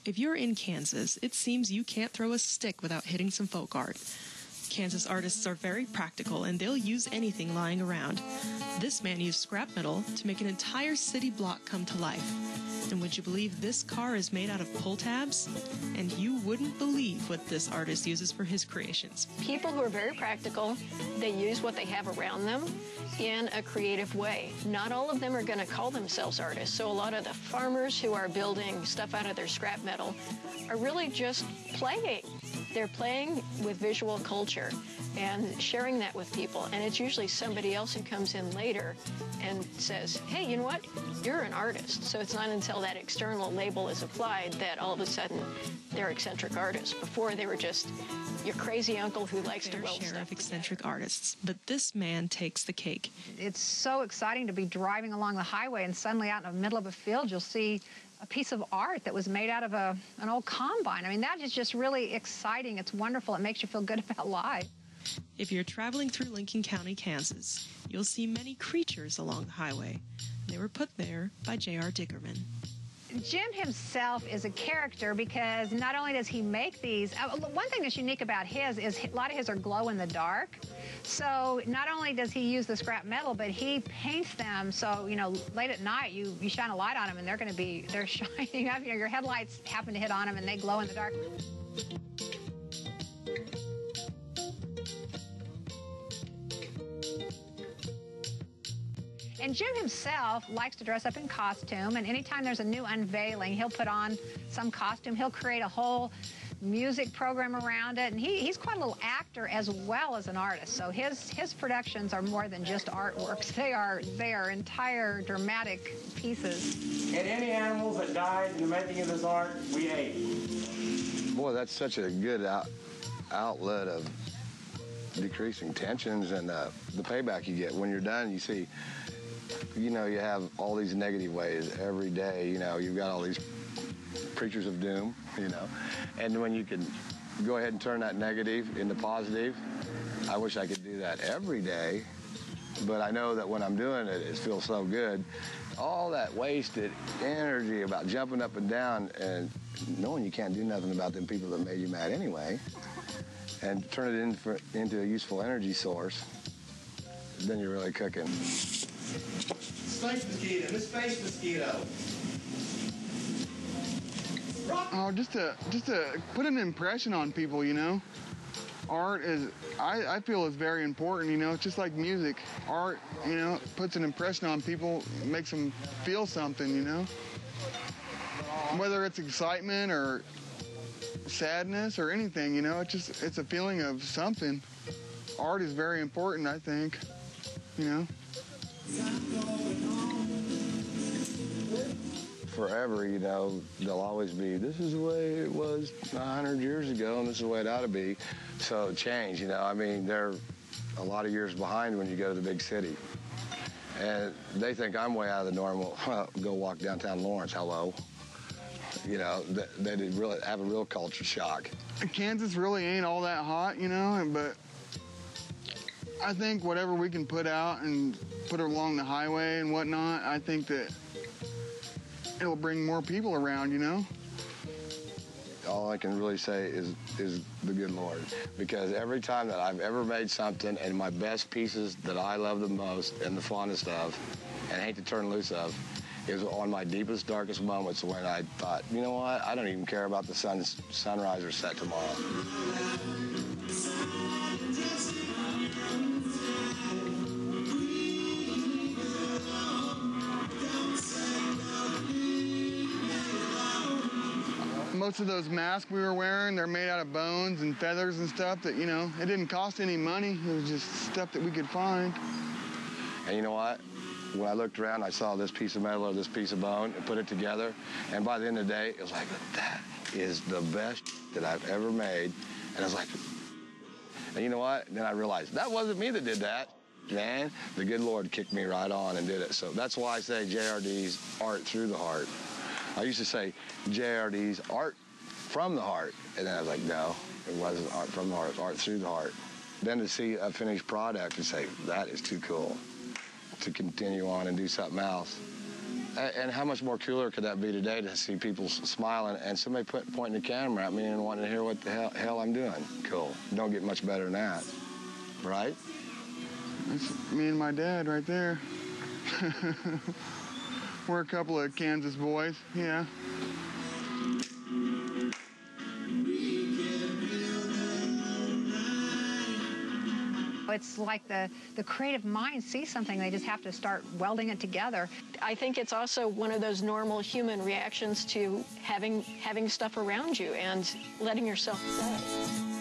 If you're in Kansas, it seems you can't throw a stick without hitting some folk art. Kansas artists are very practical, and they'll use anything lying around. This man used scrap metal to make an entire city block come to life. And would you believe this car is made out of pull tabs? And you wouldn't believe what this artist uses for his creations. People who are very practical, they use what they have around them in a creative way. Not all of them are going to call themselves artists. So a lot of the farmers who are building stuff out of their scrap metal are really just playing. They're playing with visual culture and sharing that with people. And it's usually somebody else who comes in later and says, hey, you know what? You're an artist. So it's not until that external label is applied that all of a sudden they're eccentric artists. Before they were just your crazy uncle who likes to weld share stuff of eccentric artists, but this man takes the cake. It's so exciting to be driving along the highway and suddenly out in the middle of a field you'll see a piece of art that was made out of an old combine. I mean, that is just really exciting. It's wonderful. It makes you feel good about life. If you're traveling through Lincoln County, Kansas, you'll see many creatures along the highway. They were put there by J.R. Dickerman. Jim himself is a character because not only does he make these, one thing that's unique about his is a lot of his are glow in the dark. So not only does he use the scrap metal, but he paints them so, you know, late at night you shine a light on them and they're shining up. You know, your headlights happen to hit on them and they glow in the dark. And Jim himself likes to dress up in costume, and anytime there's a new unveiling, he'll put on some costume. He'll create a whole music program around it, and he's quite a little actor as well as an artist. So his productions are more than just artworks. They are entire dramatic pieces. And any animals that died in the making of this art, we ate. Boy, that's such a good outlet of decreasing tensions and the payback you get. When you're done, you see, you know, you have all these negative ways every day. You know, you've got all these preachers of doom, you know, and when you can go ahead and turn that negative into positive, I wish I could do that every day, but I know that when I'm doing it, it feels so good. All that wasted energy about jumping up and down and knowing you can't do nothing about them people that made you mad anyway, and turn it into a useful energy source, then you're really cooking. Space mosquito, Miss Space Mosquito. Oh, just to put an impression on people, you know. Art is, I feel, is very important, you know. It's just like music. Art, you know, puts an impression on people, makes them feel something, you know. Whether it's excitement or sadness or anything, you know, it's a feeling of something. Art is very important, I think, you know. Forever, you know, they'll always be, this is the way it was 100 years ago, and this is the way it ought to be. So change, you know, I mean, they're a lot of years behind when you go to the big city. And they think I'm way out of the normal. Go walk downtown Lawrence, hello. You know, they did really have a real culture shock. Kansas really ain't all that hot, you know, but I think whatever we can put out and put it along the highway and whatnot, I think that it'll bring more people around, you know? All I can really say is the good Lord, because every time that I've ever made something, and my best pieces that I love the most and the fondest of and hate to turn loose of, is on my deepest, darkest moments when I thought, you know what, I don't even care about the sunrise or set tomorrow. Most of those masks we were wearing, they're made out of bones and feathers and stuff that, you know, it didn't cost any money. It was just stuff that we could find. And you know what? when I looked around, I saw this piece of metal or this piece of bone and put it together. And by the end of the day, it was like, that is the best that I've ever made. And I was like, and you know what? And then I realized that wasn't me that did that. Man, the good Lord kicked me right on and did it. So that's why I say JRD's art through the heart. I used to say JRD's art from the heart. And then I was like, no, it wasn't art from the heart, it was art through the heart. Then to see a finished product and say, that is too cool to continue on and do something else. And how much more cooler could that be today to see people smiling and somebody pointing the camera at me and wanting to hear what the hell I'm doing? Cool. Don't get much better than that, right? That's me and my dad right there. We're a couple of Kansas boys, yeah. It's like the creative mind sees something, they just have to start welding it together. I think it's also one of those normal human reactions to having stuff around you and letting yourself play.